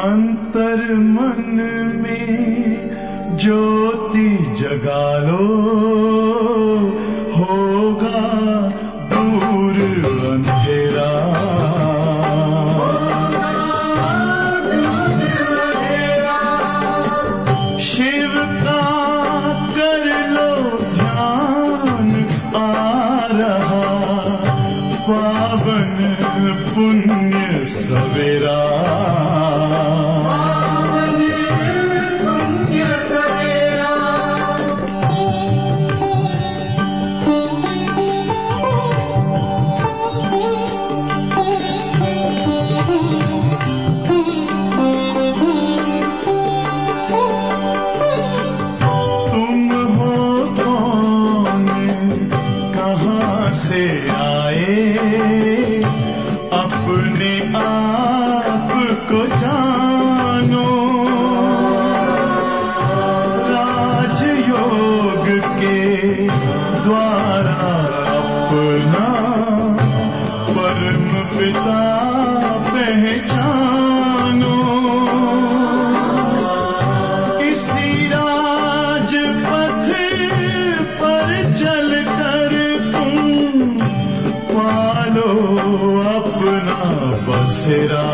अंतर मन में ज्योति जगा लो, होगा दूर अंधेरा। शिव का कर लो ध्यान, आ रहा पावन पुण्य सवेरा। से आए अपने आप को जानो, राजयोग के द्वारा अपना परम पिता पहचानो। इसी राजपथ पर चलकर पालो अपना बसेरा।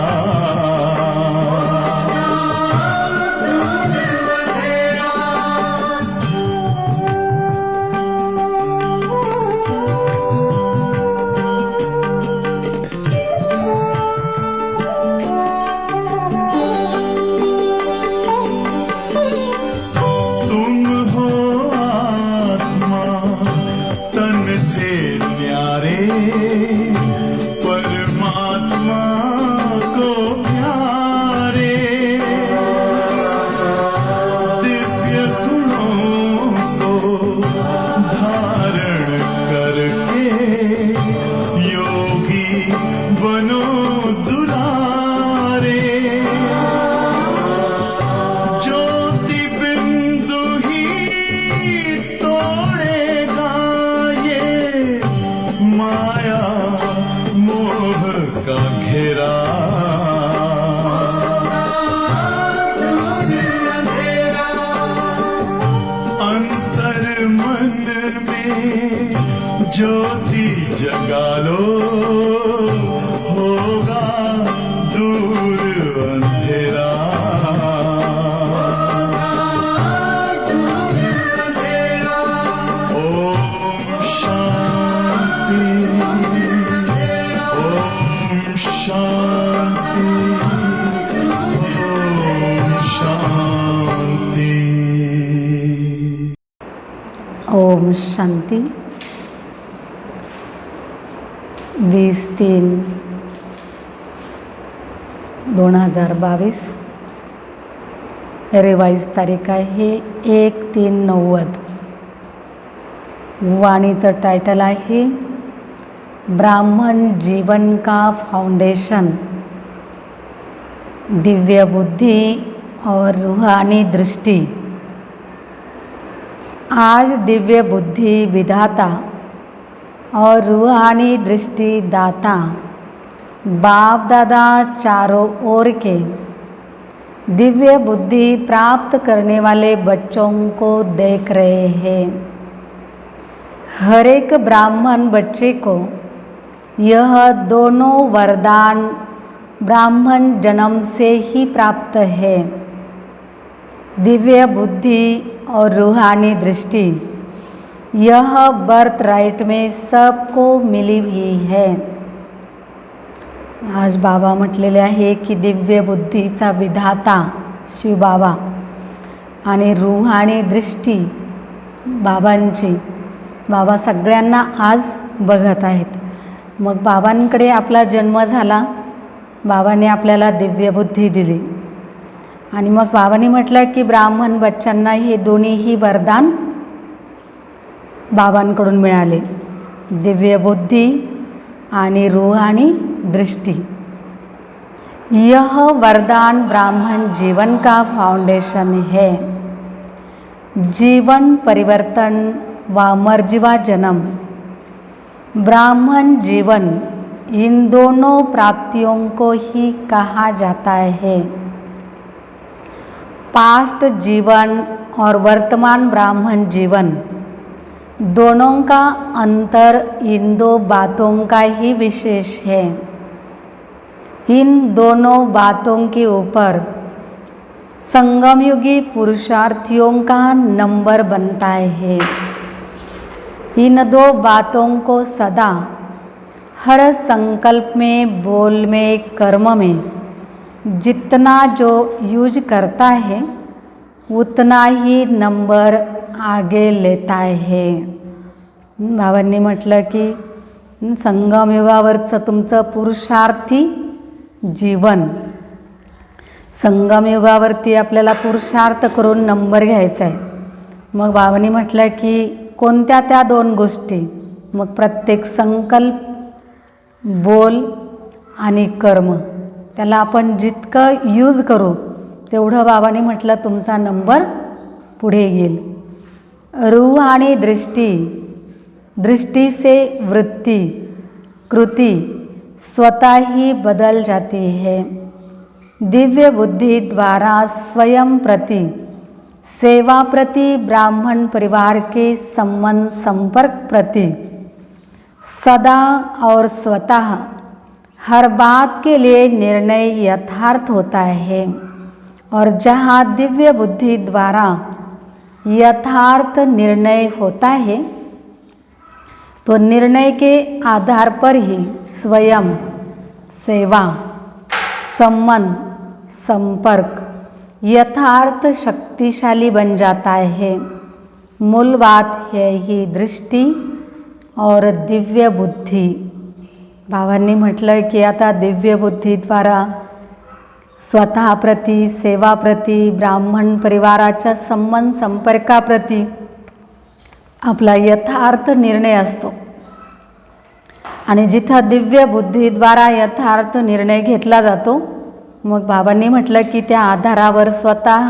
तुम हो आत्मा तन से न्यारे, परमात्मा को प्यारे। दिव्य गुणों को धारण करके योगी बनो दुलारे। ज्योति बिंदु ही तोड़ेगा ये माया मोह का घेरा। अंतर मन में ज्योति जगा लो, होगा दूर अंधेरा। ओम शांति, ओम शांति, ओम शांति। ओम शांति। 20/3/2022 रिवाइज तारीख आहे 1/3/90। वाणीचं टायटल आहे ब्राह्मण जीवन का फाउंडेशन, दिव्य बुद्धि और रूहानी दृष्टि। आज दिव्य बुद्धि विधाता और रूहानी दृष्टि दाता बाप दादा चारों ओर के दिव्य बुद्धि प्राप्त करने वाले बच्चों को देख रहे हैं। हर एक ब्राह्मण बच्चे को यह दोनों वरदान ब्राह्मण जन्म से ही प्राप्त है, दिव्य बुद्धि और रूहानी दृष्टि। यह बर्थ राइट में सबको मिली हुई है। आज बाबा म्हटलेले आहे की दिव्य बुद्धीचा विधाता शिवबाबा आणि रूहानी दृष्टी बाबांची, बाबा सगळ्यांना आज बघत आहेत। मग बाबांकडे आपला जन्म झाला, बाबांनी आपल्याला दिव्य बुद्धी दिली आणि मग बाबांनी म्हटलं की ब्राह्मण बच्चांना हे दोन्हीही वरदान बाबांकडून मिळाले, दिव्य बुद्धि आणि रूहानी दृष्टि। यह वरदान ब्राह्मण जीवन का फाउंडेशन है। जीवन परिवर्तन व मर्जीवा जन्म, ब्राह्मण जीवन, इन दोनों प्राप्तियों को ही कहा जाता है। पास्ट जीवन और वर्तमान ब्राह्मण जीवन दोनों का अंतर इन दो बातों का ही विशेष है। इन दोनों बातों के ऊपर संगमयुगी पुरुषार्थियों का नंबर बनता है। इन दो बातों को सदा हर संकल्प में, बोल में, कर्म में जितना जो यूज करता है उतना ही नंबर आगे लेता है। बाबांनी म्हटलं की संगमयुगावरचं तुमचं पुरुषार्थी जीवन, संगमयुगावरती आपल्याला पुरुषार्थ करून नंबर घ्यायचा आहे। मग बाबांनी म्हटलं की कोणत्या त्या दोन गोष्टी? मग प्रत्येक संकल्प, बोल आणि कर्म त्याला आपण जितकं यूज करू तेवढं बाबांनी म्हटलं तुमचा नंबर पुढे येईल। रूह आणि दृष्टी, दृष्टि से वृत्ति, कृति स्वतः ही बदल जाती है। दिव्य बुद्धि द्वारा स्वयं प्रति, सेवा प्रति, ब्राह्मण परिवार के संबंध संपर्क प्रति सदा और स्वतः हर बात के लिए निर्णय यथार्थ होता है। और जहाँ दिव्य बुद्धि द्वारा यथार्थ निर्णय होता है तो निर्णय के आधार पर ही स्वयं, सेवा, संबंध, संपर्क यथार्थ शक्तिशाली बन जाता है। मूल बात है ही दृष्टी और दिव्य बुद्धी। बाबांनी म्हटलं की आता दिव्य बुद्धीद्वारा स्वतःप्रती, सेवाप्रती, ब्राह्मण परिवाराच्या संबंध संपर्काप्रती आपला यथार्थ निर्णय असतो। आणि जिथं दिव्य बुद्धीद्वारा यथार्थ निर्णय घेतला जातो मग बाबांनी म्हटलं की त्या आधारावर स्वतः,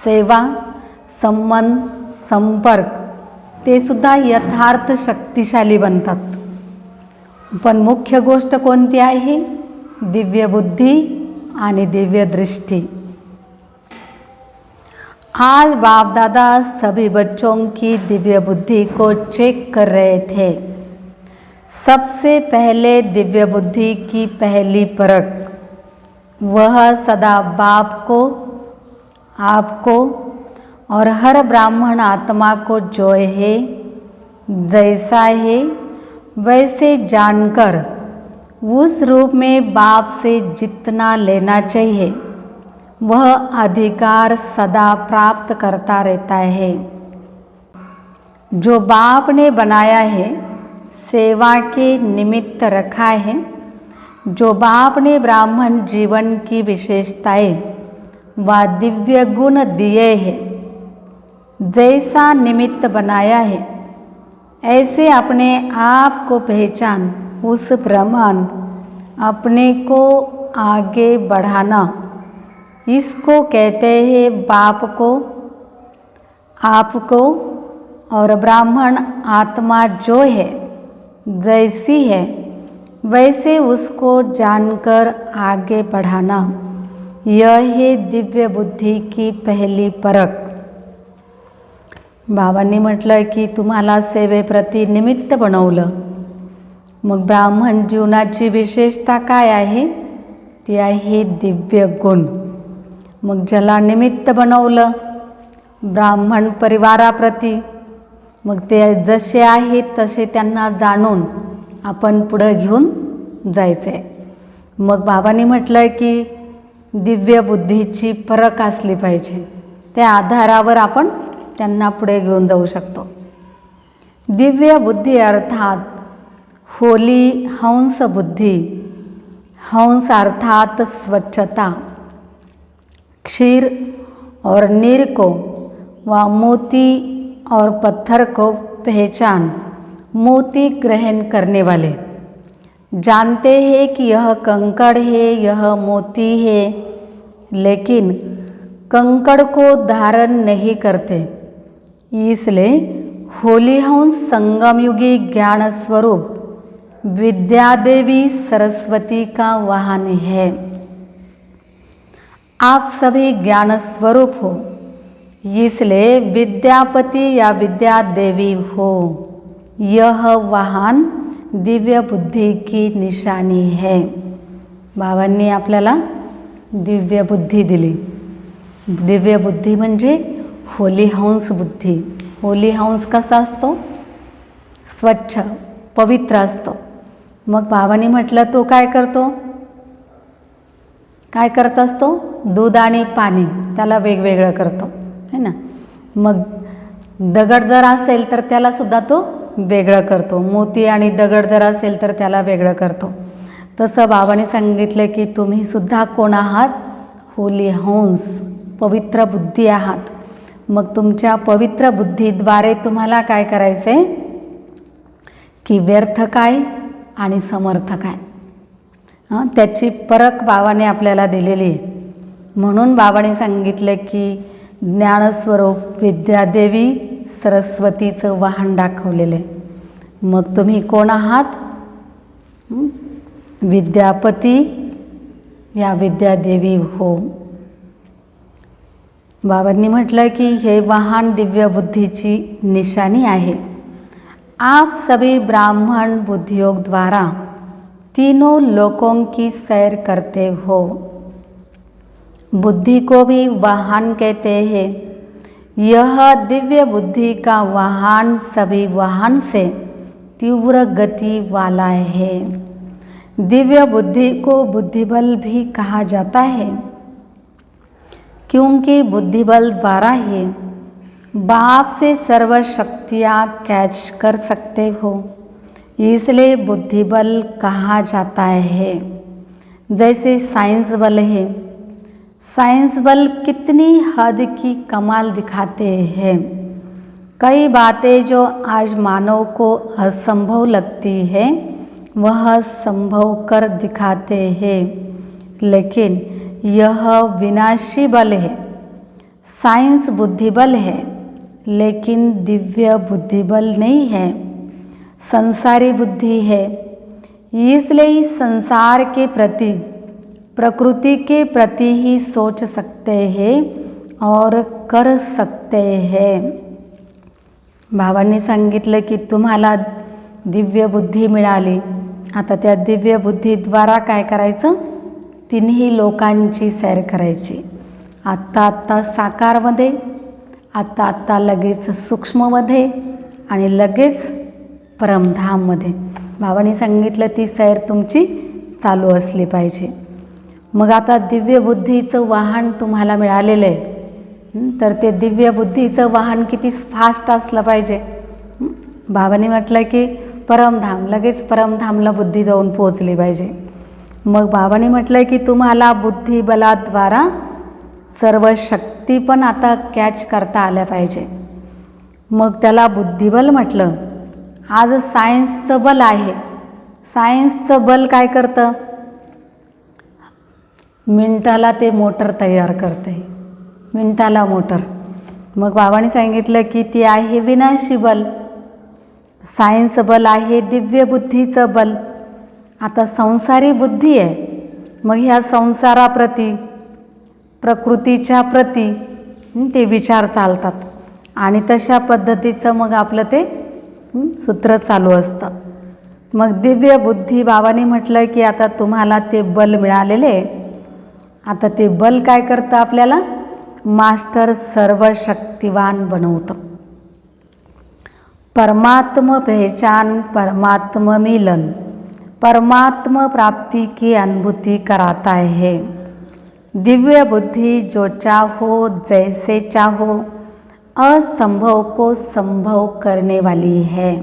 सेवा, संबंध, संपर्क ते सुद्धा यथार्थ शक्तिशाली बनतात। पण मुख्य गोष्ट कोणती आहे? दिव्य बुद्धी आणि दिव्य दृष्टि। आज बाप दादा सभी बच्चों की दिव्य बुद्धि को चेक कर रहे थे। सबसे पहले दिव्य बुद्धि की पहली परख वह सदा बाप को, आपको और हर ब्राह्मण आत्मा को जो है, जैसा है वैसे जानकर उस रूप में बाप से जितना लेना चाहिए वह अधिकार सदा प्राप्त करता रहता है। जो बाप ने बनाया है, सेवा के निमित्त रखा है, जो बाप ने ब्राह्मण जीवन की विशेषताएं व दिव्य गुण दिए हैं, जैसा निमित्त बनाया है ऐसे अपने आप को पहचान, उस प्रमाण अपने को आगे बढ़ाना, इसको कहते हैं बाप को, आपको और ब्राह्मण आत्मा जो है जैसी है वैसे उसको जानकर आगे बढ़ाना। यह है दिव्य बुद्धि की पहली परख। बाबांनी म्हटलं की तुम्हाला सेवेप्रती निमित्त बनवलं। मग ब्राह्मण जीवनाची विशेषता काय आहे? ती आहे दिव्य गुण। मग ज्याला निमित्त बनवलं ब्राह्मण परिवाराप्रती, मग ते जसे आहेत तसे त्यांना जाणून आपण पुढे घेऊन जायचे। मग बाबांनी म्हटलं की दिव्य बुद्धीची परख असली पाहिजे, त्या आधारावर आपण त्यांना पुढे घेऊन जाऊ शकतो। दिव्य बुद्धि अर्थात होली हंस बुद्धि, हंस अर्थात स्वच्छता, क्षीर और नीर को व मोती और पत्थर को पहचान, मोती ग्रहण करने वाले जानते हैं कि यह कंकड़ है, यह मोती है, लेकिन कंकड़ को धारण नहीं करते। इसलिए होली हंस संगमयुगी ज्ञान स्वरूप विद्या देवी सरस्वती का वाहन है। आप सभी ज्ञान स्वरूप हो, इसलिए विद्यापति या विद्या देवी हो। यह वाहन दिव्य बुद्धी की निशानी है। बाबांनी आपल्याला दिव्य बुद्धी दिली। दिव्य बुद्धी म्हणजे होली हंस बुद्धी। होली हंस कसा असतो? स्वच्छ, पवित्र असतो। मग बाबांनी म्हटलं तो काय करतो? काय करत असतो? दूध आणि पाणी त्याला वेगवेगळं करतो, है ना। मग दगड जर असेल तर त्याला सुद्धा तो वेगळं करतो। मोती आणि दगड जर असेल तर त्याला वेगळं करतो। तसं बाबांनी सांगितलं की तुम्ही सुद्धा कोण आहात? होली हंस, पवित्र बुद्धी आहात। मग तुमच्या पवित्र बुद्धीद्वारे तुम्हाला काय करायचं आहे की व्यर्थ काय आणि समर्थ काय, त्याची परख बाबाने आपल्याला दिलेली आहे। म्हणून बाबाने सांगितलं की ज्ञानस्वरूप विद्यादेवी सरस्वतीचं वाहन दाखवलेलं आहे। मग तुम्ही कोण आहात? विद्यापती या विद्यादेवी हो। बाबांनी म्हटलं की हे वाहन दिव्य बुद्धीची निशानी आहे। आप सभी ब्राह्मण बुद्धियोग द्वारा तीनों लोकों की सैर करते हो। बुद्धि को भी वाहन कहते हैं। यह दिव्य बुद्धि का वाहन सभी वाहन से तीव्र गति वाला है। दिव्य बुद्धि को बुद्धिबल भी कहा जाता है, क्योंकि बुद्धिबल द्वारा ही बाप से सर्व शक्तियाँ कैच कर सकते हो, इसलिए बुद्धिबल कहा जाता है। जैसे साइंस बल है, साइंस बल कितनी हद की कमाल दिखाते हैं। कई बातें जो आज मानव को असंभव लगती है वह संभव कर दिखाते हैं, लेकिन यह विनाशी बल है। साइंस बुद्धिबल है, लेकिन दिव्य बुद्धिबल नहीं है, संसारी बुद्धि है। इसलिए इस संसार के प्रति, प्रकृति के प्रति ही सोच सकते हैं और कर सकते हैं। बाबांनी सांगितलं की तुम्हाला दिव्य बुद्धी मिळाली। आता त्या दिव्य बुद्धीद्वारा काय करायचं? तिन्ही लोकांची सैर करायची। आत्ता साकारमध्ये, आत्ता लगेच सूक्ष्ममध्ये आणि लगेच परमधाममध्ये। बाबांनी सांगितलं ती सैर तुमची चालू असली पाहिजे। मग आता दिव्य बुद्धीचं वाहन तुम्हाला मिळालेलं आहे, तर ते दिव्य बुद्धीचं वाहन किती फास्ट असलं पाहिजे? बाबांनी म्हटलं की परमधाम, लगेच परमधामला बुद्धी जाऊन पोहोचली पाहिजे। मग बाबांनी म्हटलं की तुम्हाला बुद्धिबलाद्वारा सर्व शक्ती पण आता कॅच करता आल्या पाहिजे। मग त्याला बुद्धिबल म्हटलं। आज सायन्सचं बल आहे। सायन्सचं बल काय करतं? मिनिटाला ते मोटर तयार करते, मिनिटाला मोटर। मग बाबांनी सांगितलं की ती आहे विनाशी बल। सायन्स बल आहे दिव्य बुद्धीचं बल। आता संसारी बुद्धी आहे, मग ह्या संसाराप्रती, प्रकृतीच्या प्रती ते विचार चालतात आणि तशा पद्धतीचं मग आपलं ते सूत्र चालू असतं। मग दिव्य बुद्धी, बाबांनी म्हटलं की आता तुम्हाला ते बल मिळालेले। आता ते बल काय करतं? आपल्याला मास्टर सर्वशक्तिवान बनवतं। परमात्म पहचान, परमात्म मिलन, परमात्म प्राप्ति की अनुभूति कराता है। दिव्य बुद्धि जो चाहो जैसे चाहो असंभव को संभव करने वाली है।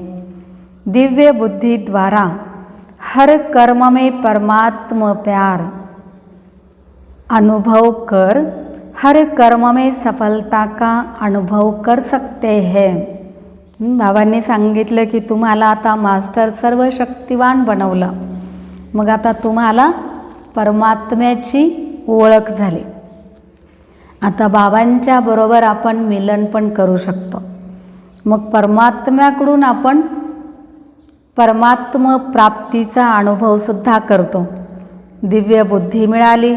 दिव्य बुद्धि द्वारा हर कर्म में परमात्म प्यार अनुभव कर हर कर्म में सफलता का अनुभव कर सकते हैं। बाबांनी सांगितलं की तुम्हाला आता मास्टर सर्वशक्तिवान बनवलं। मग आता तुम्हाला परमात्म्याची ओळख झाली। आता बाबांच्या बरोबर आपण मिलन पण करू शकतो। मग परमात्म्याकडून आपण परमात्म प्राप्तीचा अनुभव सुद्धा करतो। दिव्य बुद्धी मिळाली,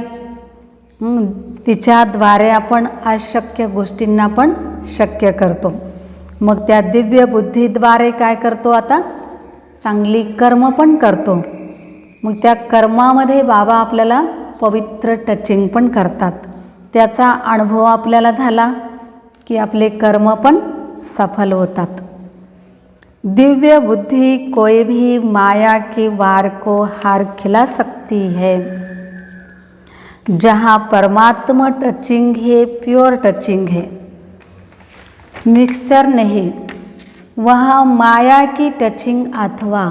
तिच्याद्वारे आपण अशक्य गोष्टींना पण शक्य करतो. मग त्या दिव्य बुद्धीद्वारे काय करतो आता? चांगली कर्म पण करतो. मग त्या कर्मामध्ये बाबा आपल्याला पवित्र टचिंग पण करतात. त्याचा अनुभव आपल्याला झाला की आपले कर्म पण सफल होतात. दिव्य बुद्धि कोई भी माया के वार को हार खिला सकती है. जहाँ परमात्मा टचिंग है, प्योर टचिंग है, मिक्सचर नहीं, वहाँ माया की टचिंग अथवा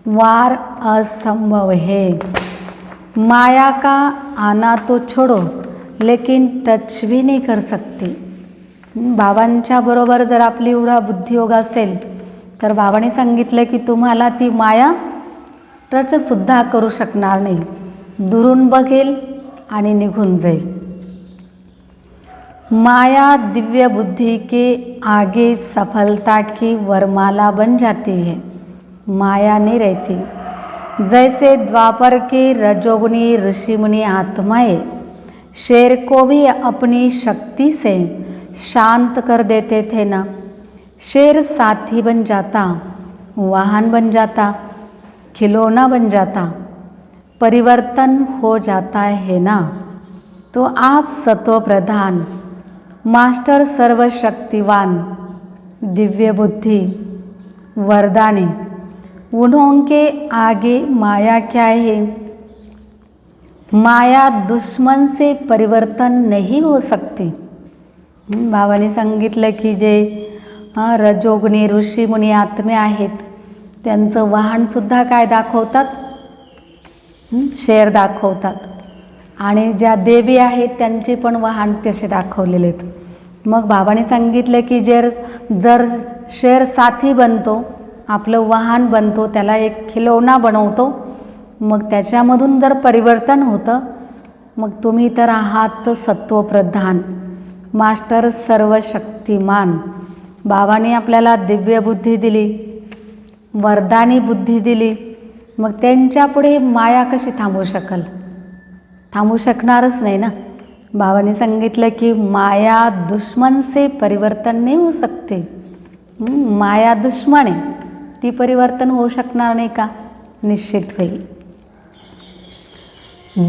वार असंभव है. माया का आना तो छोड़ो, लेकिन टच भी नहीं कर सकती. बाबांच्या बरोबर जर आपली एवढा बुद्धियोग असेल तर बाबांनी सांगितलं की तुम्हाला ती माया टचसुद्धा करू शकणार नाही. दुरून बघेल आणि निघून जाईल. माया दिव्य बुद्धि के आगे सफलता की वरमाला बन जाती है. माया नहीं रहती. जैसे द्वापर के रजोगुनी ऋषिमुनि आत्माएं शेर को भी अपनी शक्ति से शांत कर देते थे ना. शेर साथी बन जाता, वाहन बन जाता, खिलौना बन जाता, परिवर्तन हो जाता है ना. तो आप सत्व प्रधान, मास्टर सर्वशक्तिवान, दिव्य बुद्धि, वरदानी, उनके आगे माया क्या है? माया दुश्मन से परिवर्तन नहीं हो सकती. बाबांनी सांगितलं की जे रजोगुणी ऋषीमुनी आत्मे आहेत त्यांचं वाहनसुद्धा काय दाखवतात? शेर दाखवतात. आणि ज्या देवी आहेत त्यांचे पण वाहन तसे दाखवलेले आहेत. मग बाबांनी सांगितलं की जर शेर साथी बनतो, आपलं वाहन बनतो, त्याला एक खिलौना बनवतो, मग त्याच्यामधून जर परिवर्तन होतं, मग तुम्ही तर आहात सत्वप्रधान, मास्टर सर्वशक्तिमान. बाबांनी आपल्याला दिव्य बुद्धी दिली, वरदानी बुद्धी दिली. मग त्यांच्यापुढे माया कशी थांबू शकेल? थांबू शकणारच नाही ना. बाबांनी सांगितलं की माया दुश्मन से परिवर्तन नहीं हो सकते. माया दुश्मन आहे, ती परिवर्तन होऊ शकणार नाही का? निश्चित होईल.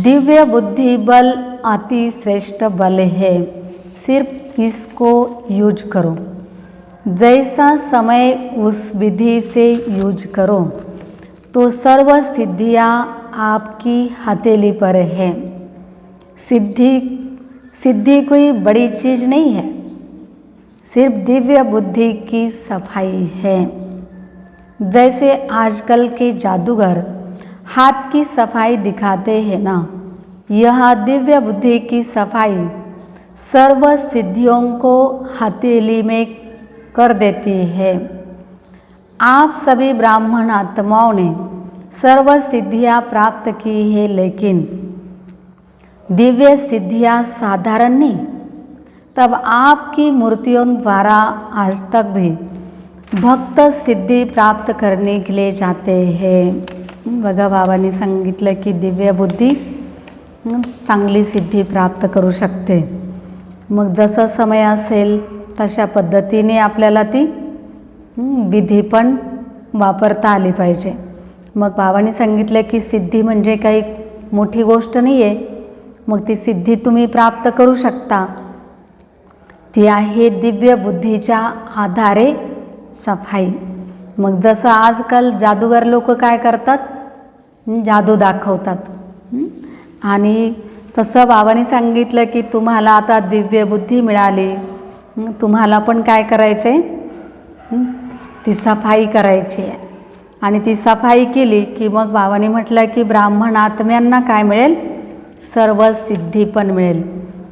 दिव्य बुद्धि बल अति श्रेष्ठ बल है. सिर्फ इसको यूज करो. जैसा समय उस विधि से यूज करो तो सर्व सिद्धियाँ आपकी हथेली पर है. सिद्धि कोई बड़ी चीज़ नहीं है, सिर्फ दिव्य बुद्धि की सफाई है. जैसे आजकल के जादूगर हाथ की सफाई दिखाते हैं ना, यह दिव्य बुद्धि की सफाई सर्व सिद्धियों को हथेली में कर देती है. आप सभी ब्राह्मण आत्माओं ने सर्व सिद्धियाँ प्राप्त की है, लेकिन दिव्य सिद्धियाँ साधारण नहीं. तब आपकी मूर्तियों द्वारा आज तक भी भक्त सिद्धी प्राप्त करने के लिए जाते हैं. बघा, बाबांनी सांगितलं की दिव्य बुद्धी चांगली सिद्धी प्राप्त करू शकते. मग जसा समय असेल तशा पद्धतीने आपल्याला ती विधी पण वापरता आली पाहिजे. मग बाबांनी सांगितलं की सिद्धी म्हणजे काही मोठी गोष्ट नाही आहे. मग ती सिद्धी तुम्ही प्राप्त करू शकता. ती आहे दिव्य बुद्धीच्या आधारे सफाई. मग जसं आजकाल जादूगर लोक काय करतात? जादू दाखवतात. आणि तसं बाबांनी सांगितलं की तुम्हाला आता दिव्य बुद्धी मिळाली, तुम्हाला पण काय करायचं आहे? ती सफाई करायची आहे. आणि ती सफाई केली की मग बाबांनी म्हटलं की ब्राह्मण आत्म्यांना काय मिळेल? सर्व सिद्धी पण मिळेल.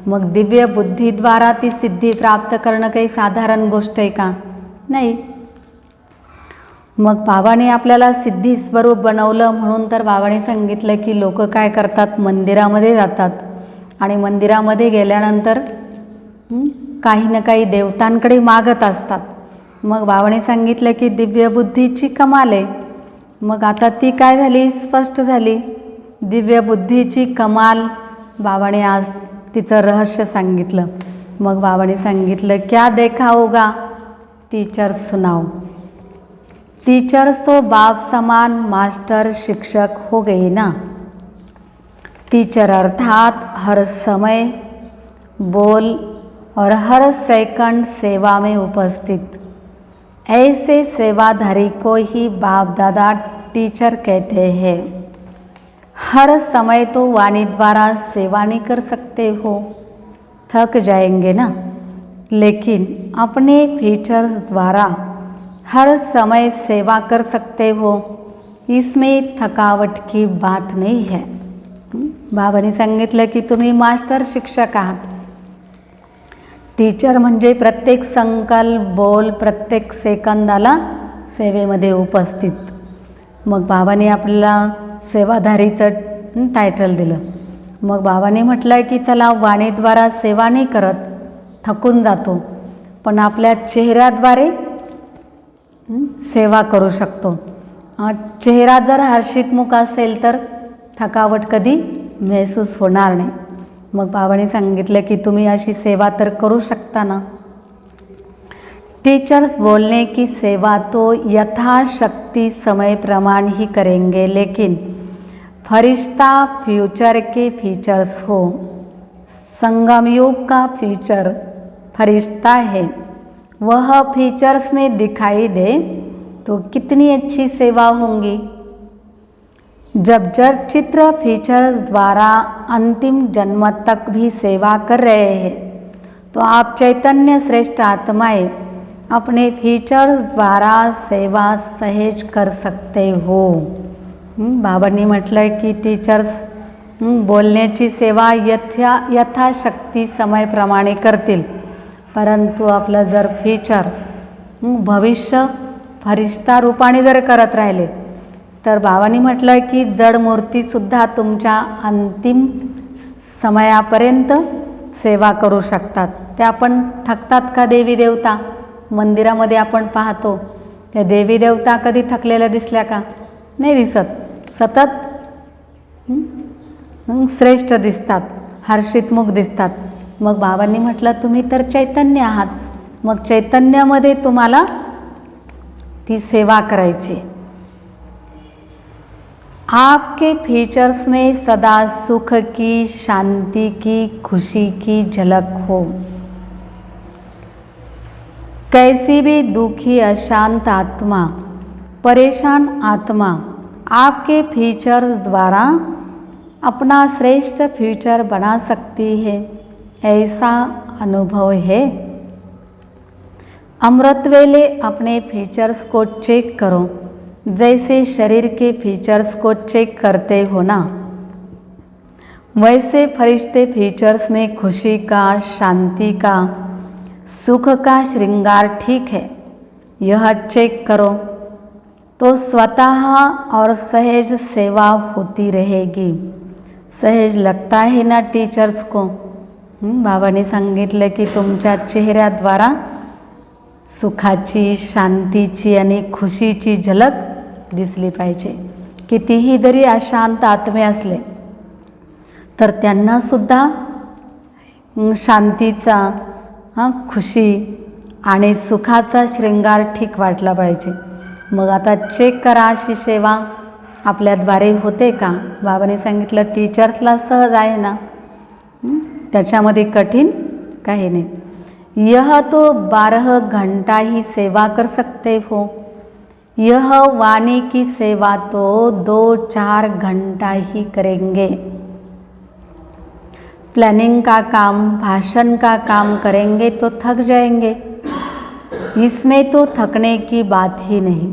मग दिव्य बुद्धीद्वारा ती सिद्धी प्राप्त करणं काही साधारण गोष्ट आहे का? नाही. मग बाबांनी आपल्याला सिद्धी स्वरूप बनवलं म्हणून तर बाबांनी सांगितलं की लोक काय करतात? मंदिरामध्ये जातात आणि मंदिरामध्ये गेल्यानंतर काही ना काही देवतांकडे मागत असतात. मग बाबांनी सांगितलं की दिव्य बुद्धीची कमाल आहे. मग आता ती काय झाली? स्पष्ट झाली. दिव्य बुद्धीची कमाल बाबांनी आज तिचं रहस्य सांगितलं. मग बाबाने सांगितलं, क्या देखा होगा टीचर्स सुनाओ. टीचर्स तो बाप समान मास्टर शिक्षक हो गए ना. टीचर अर्थात हर समय बोल और हर सेकंड सेवा में उपस्थित. ऐसे सेवाधारी को ही बाप दादा टीचर कहते हैं. हर समय तो वाणी द्वारा सेवा नहीं कर सकते हो, थक जाएंगे ना. लेकिन अपने फीचर्स द्वारा हर समय सेवा कर सकते हो, इसमें थकावट की बात नहीं है. बाबांनी सांगितलं की तुम्ही मास्टर शिक्षक आहात. टीचर म्हणजे प्रत्येक संकल्प बोल प्रत्येक सेकंदाला सेवेमध्ये उपस्थित. मग बाबांनी आपल्याला सेवाधारीचं टायटल दिलं. मग बाबांनी म्हटलं की चला वाणीद्वारा सेवा नाही करत, थकून जातो, पण आपल्या चेहऱ्याद्वारे सेवा करू शकतो. चेहरा जर हर्षितमुख असेल तर थकावट कधी महसूस होणार नाही. मग बाबांनी सांगितलं की तुम्ही अशी सेवा तर करू शकता ना. टीचर्स बोलने की सेवा तो यथाशक्ति समय प्रमाण ही करेंगे, लेकिन फरिश्ता फ्यूचर के फीचर्स हो. संगम युग का फ्यूचर फरिश्ता है, वह फीचर्स में दिखाई दे तो कितनी अच्छी सेवा होंगी. जब जड़ चित्र फीचर्स द्वारा अंतिम जन्म तक भी सेवा कर रहे हैं, तो आप चैतन्य श्रेष्ठ आत्माएं अपने फीचर्स द्वारा सेवा सहज कर सकते हो. बाबांनी म्हटलं की टीचर्स बोलण्याची सेवा यथाशक्ती समयप्रमाणे करतील, परंतु आपलं जर फीचर भविष्य फरिश्ता रूपाने जर करत राहिले तर बाबांनी म्हटलं की जड मूर्तीसुद्धा तुमच्या अंतिम समयापर्यंत सेवा करू शकतात. त्या पण थकतात का देवी देवता? मंदिरामध्ये आपण पाहतो त्या देवी देवता कधी थकलेल्या दिसल्या का? नाही दिसत. सतत श्रेष्ठ दिसतात, हर्षितमुख दिसतात. मग बाबांनी म्हटलं तुम्ही तर चैतन्य आहात, मग चैतन्यामध्ये तुम्हाला ती सेवा करायची. आपके फीचर्स में सदा सुख की, शांति की, खुशी की झलक हो. कैसी भी दुखी अशांत आत्मा, परेशान आत्मा आपके फीचर्स द्वारा अपना श्रेष्ठ फ्यूचर बना सकती है, ऐसा अनुभव है. अमृत वेले अपने फीचर्स को चेक करो, जैसे शरीर के फीचर्स को चेक करते हो ना, वैसे फरिश्ते फीचर्स में खुशी का, शांति का, सुख का श्रृंगार ठीक है, यह चेक करो तो स्वतः और सहज सेवा होती रहेगी. सहज लगता है ना टीचर्स को. बाबांनी सांगितलं की तुमच्या चेहऱ्याद्वारा सुखाची, शांतीची आणि खुशीची झलक दिसली पाहिजे. कितीही जरी अशांत आत्मे असले तर त्यांनासुद्धा शांतीचा, खुशी आणि सुखाचा श्रृंगार ठीक वाटला पाहिजे. मग आता चेक करा अशी सेवा आपल्याद्वारे होते का? बाबांनी सांगितलं टीचर्सला सहज आहे ना, त्याच्यामध्ये कठीण काही नाही. यह तो 12 घंटा ही सेवा कर सकते हो, यह वाणी की सेवा तो 2-4 घंटा ही करेंगे. प्लानिंग का काम, भाषण का काम करेंगे तो थक जाएंगे, इसमें तो थकने की बात ही नहीं.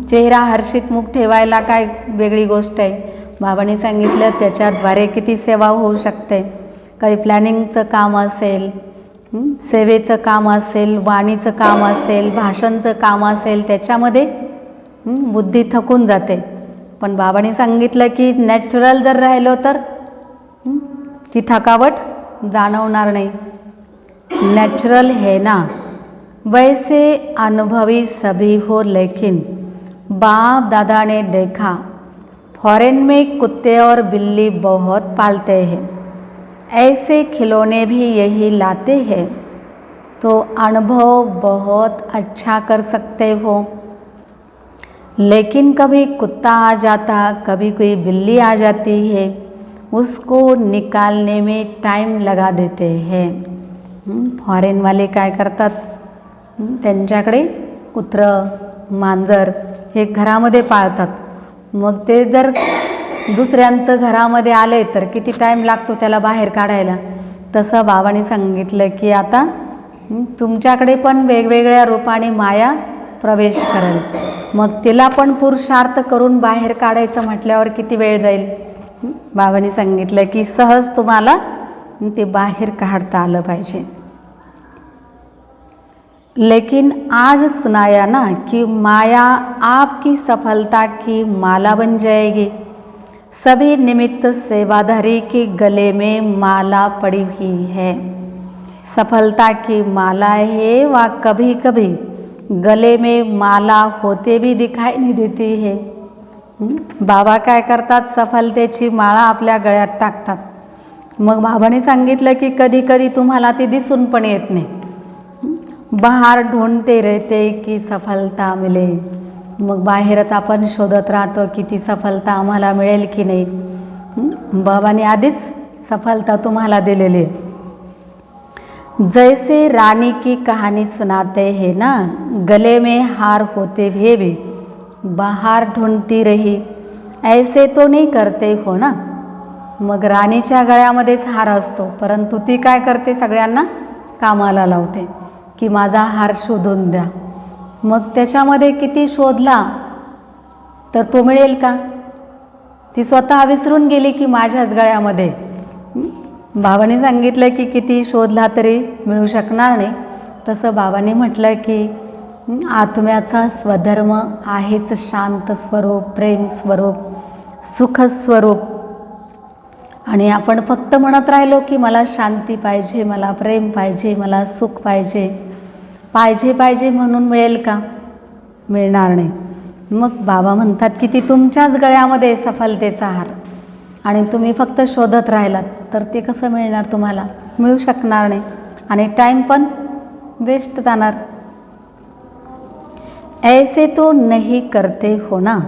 चेहरा हर्षित मुख ठेवायला काय वेगळी गोष्ट आहे. बाबांनी सांगितलं त्याच्याद्वारे किती सेवा होऊ शकते. काही प्लॅनिंगचं काम असेल, सेवेचं काम असेल, वाणीचं काम असेल, भाषणचं काम असेल, त्याच्यामध्ये बुद्धी थकून जाते. पण बाबांनी सांगितलं की नॅचरल जर राहिलो तर ती थकावट जाणवणार नाही. नेचुरल है ना, वैसे अनुभवी सभी हो, लेकिन बाप दादा ने देखा फॉरेन में कुत्ते और बिल्ली बहुत पालते हैं, ऐसे खिलौने भी यही लाते हैं, तो अनुभव बहुत अच्छा कर सकते हो। लेकिन कभी कुत्ता आ जाता, कभी कोई बिल्ली आ जाती है, उसको निकालने में टाइम लगा देते हैं। फॉरेनवाले काय करतात, त्यांच्याकडे कुत्रं मांजर हे घरामध्ये पाळतात. मग ते जर दुसऱ्यांचं घरामध्ये आले तर किती टाईम लागतो त्याला बाहेर काढायला. तसं बाबांनी सांगितलं की आता तुमच्याकडे पण वेगवेगळ्या रूपाने माया प्रवेश करेल. मग तिला पण पुरुषार्थ करून बाहेर काढायचं म्हटल्यावर किती वेळ जाईल. बाबांनी सांगितलं की सहज तुम्हाला ते बाहेर काढता आलं पाहिजे. लेकिन आज सुनाया ना कि माया आपकी सफलता की माला बन जाएगी. सभी निमित्त सेवाधारी के गले में माला पड़ी हुई है. सफलता की माला है, वह कभी कभी गले में माला होते भी दिखाई नहीं देती है. बाबा काय करतात, सफलतेची माळा आपल्या गळ्यात टाकतात. मग बाबाने सांगितलं की कधी कधी तुम्हाला ती दिसून पण येत नाही. बाहर ढूंढते रहते की सफलता मिले. मग बाहेरच आपण शोधत राहतो की ती सफलता आम्हाला मिळेल की नाही. बाबांनी आधीच सफलता तुम्हाला दिलेली आहे. जैसे रानी की कहानी सुनाते हैं ना, गले में हार होते हुए भी बाहर ढूंढती रही, ऐसे तो नहीं करते हो ना. मग राणीच्या गळ्यामध्येच हार असतो, परंतु ती काय करते, सगळ्यांना कामाला लावते की माझा हार शोधून द्या. मग त्याच्यामध्ये किती शोधला तर तो मिळेल का. ती स्वतः विसरून गेली की माझ्याच गळ्यामध्ये. बाबांनी सांगितलं की किती शोधला तरी मिळू शकणार नाही. तसं बाबांनी म्हटलं की आत्म्याचा स्वधर्म आहेच शांत स्वरूप, प्रेम स्वरूप, सुख स्वरूप. आणि आपण फक्त म्हणत राहिलो की मला शांती पाहिजे, मला प्रेम पाहिजे, मला सुख पाहिजे, पाहिजे पाहिजे म्हणून मिळेल का, मिळणार नाही. मग बाबा म्हणतात की ती तुमच्याच गळ्यामध्ये सफलतेचा हार आणि तुम्ही फक्त शोधत राहिलात तर ते कसं मिळणार, तुम्हाला मिळू शकणार नाही आणि टाईम पण वेस्ट जाणार. ऐसे तो नहीं करते हो ना.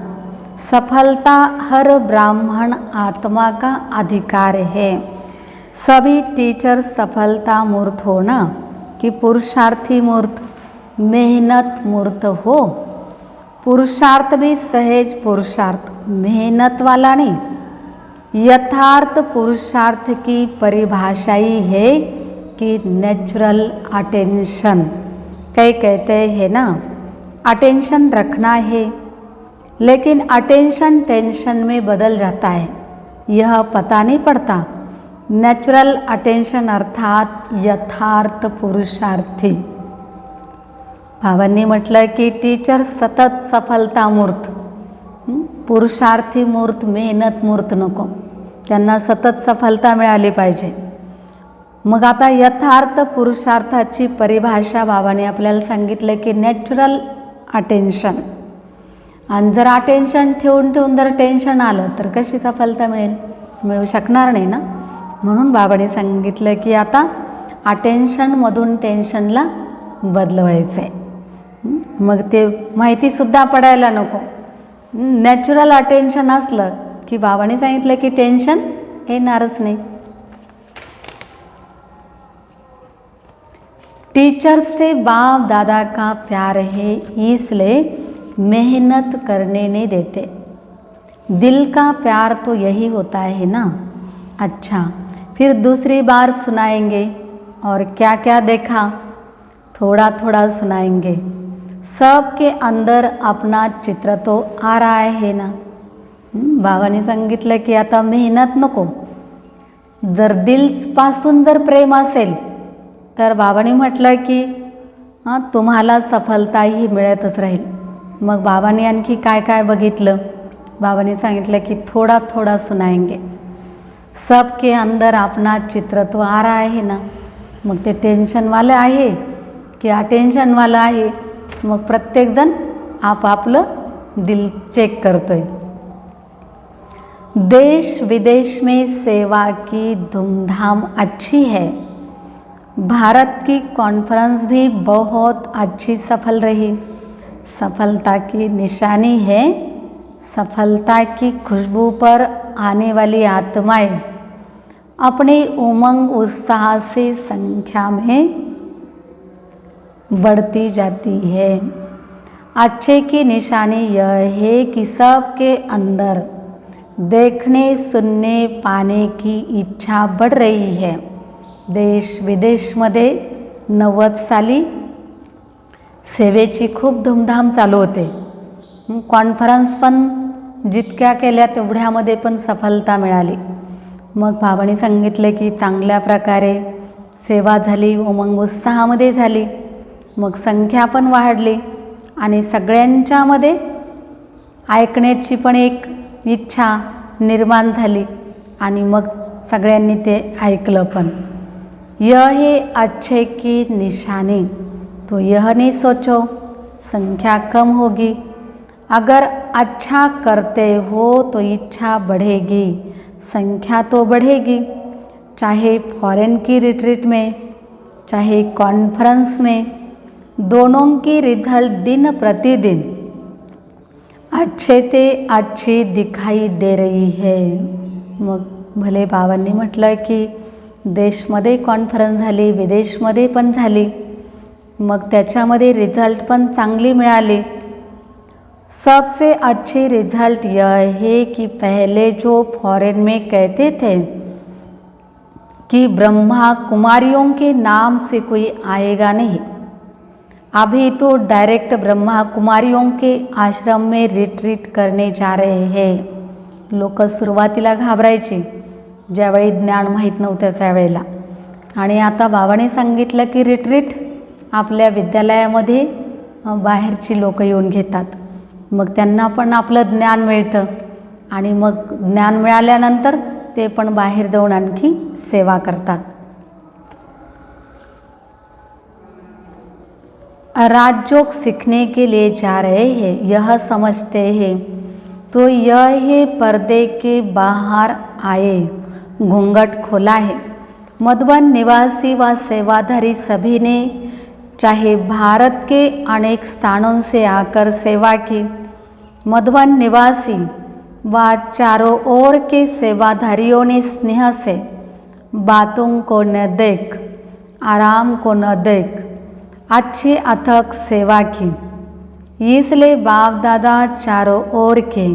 सफलता हर ब्राह्मण आत्मा का अधिकार है. सभी टीचर सफलता मूर्त हो ना, कि पुरुषार्थी मूर्त, मेहनत मूर्त हो. पुरुषार्थ भी सहज पुरुषार्थ, मेहनत वाला नहीं. यथार्थ पुरुषार्थ की परिभाषा ही है कि नेचुरल अटेंशन. कई कहते हैं ना अटेंशन रखना है, लेकिन अटेंशन टेंशन में बदल जाता है, यह पता नहीं पड़ता. नेचुरल अटेंशन अर्थात यथार्थ पुरुषार्थी. बाबांनी म्हटलं की टीचर सतत सफलता मूर्त, पुरुषार्थी मूर्त, मेहनत मूर्त नको. त्यांना सतत सफलता मिळाली पाहिजे. मग आता यथार्थ पुरुषार्थाची परिभाषा बाबांनी आपल्याला सांगितलं की नॅचरल अटेन्शन. आणि जर अटेन्शन ठेवून ठेवून जर टेन्शन आलं तर कशी सफलता मिळेल, मिळू शकणार नाही ना. म्हणून बाबांनी सांगितलं की आता अटेन्शनमधून टेन्शनला बदलवायचं आहे. मग ते माहितीसुद्धा पडायला नको. नॅचरल अटेन्शन असलं की बाबांनी सांगितलं की टेन्शन येणारच नाही. टीचर से बाप दादा का प्यार है, इसलिए मेहनत करने नहीं देते. दिल का प्यार तो यही होता है ना. अच्छा, फिर दूसरी बार सुनाएंगे. और क्या क्या देखा, थोड़ा थोड़ा सुनाएंगे. सबके अंदर अपना चित्र तो आ रहा है ना. बाबांनी सांगितलं की आता मेहनत नको. जर दिलपासून जर प्रेम असेल तर बाबांनी म्हटलं की तुम्हाला सफलताही मिळतच राहील. मग बाबांनी आणखी काय काय बघितलं, बाबांनी सांगितलं की थोड़ा थोड़ा सुनाएंगे. सबके अंदर अपना चित्र तो आ रहा है ना. मग ते टेन्शनवालं आहे की अटेन्शनवालं आहे. मग प्रत्येकजण आपापलं दिल चेक करतोय. देश विदेश में सेवा की धूमधाम अच्छी है। भारत की कॉन्फ्रेंस भी बहुत अच्छी सफल रही। सफलता की निशानी है, सफलता की खुशबू पर आने वाली आत्माएं अपने उमंग उत्साह से संख्या में बढ़ती जाती है। अच्छे की निशानी यह है कि सबके अंदर देखने सुनने पाने की इच्छा बढ़ रही है। देश विदेशमध्ये 90 साली सेवेची खूप धूमधाम चालू होते। कॉन्फरन्स पण जितक्या केल्या तेवढ्यामध्ये पण सफलता मिळाली। मग बाबांनी सांगितले की चांगल्या प्रकारे सेवा झाली, उमंग उत्साहामध्ये झाली, मग संख्या पण वाढली आणि सगळ्यांच्यामध्ये ऐकण्याची पण एक इच्छा निर्माण झाली आणि मग सगळ्यांनी ते ऐकलं पण। यह है अच्छे की निशानी, तो यह नहीं सोचो संख्या कम होगी। अगर अच्छा करते हो तो इच्छा बढ़ेगी, संख्या तो बढ़ेगी। चाहे फॉरेन की रिट्रीट में, चाहे कॉन्फ्रेंस में, दोनों की रिजल्ट दिन प्रतिदिन अच्छे ते अच्छी दिखाई दे रही है। मग भले बाबांनी म्हटलं की देशमध्ये कॉन्फरन्स झाली, विदेशमध्ये पण झाली, मग त्याच्यामध्ये रिझल्ट पण चांगली मिळाली। सबसे अच्छी रिजल्ट यह है कि पहले जो फॉरेन में कहते थे कि ब्रह्मा कुमारियों के नाम से कोई आएगा नहीं, अभी तो डायरेक्ट ब्रह्मा कुमारियों के आश्रम में रिट्रीट करने जा रहे हैं। लोक सुरुवातीला घाबरायची ज्यावेळी ज्ञान माहीत नव्हतं त्यावेळेला, आणि आता बाबाने सांगितलं की रिट्रीट आपल्या विद्यालयामध्ये बाहेरची लोक येऊन घेतात, मग त्यांना पण आपलं ज्ञान मिळतं आणि मग ज्ञान मिळाल्यानंतर ते पण बाहेर जाऊन आणखी सेवा करतात। राजयोग सीखने के लिए जा रहे हैं, यह समझते हैं तो यह है पर्दे के बाहर आए, घूंघट खोला है। मधुबन निवासी व सेवाधारी सभी ने चाहे भारत के अनेक स्थानों से आकर सेवा की। मधुबन निवासी व चारों ओर के सेवाधारियों ने स्नेह से बातों को न देख, आराम को न देख अच्छी अथक सेवा की। इसलिए बाप दादा चारों ओर के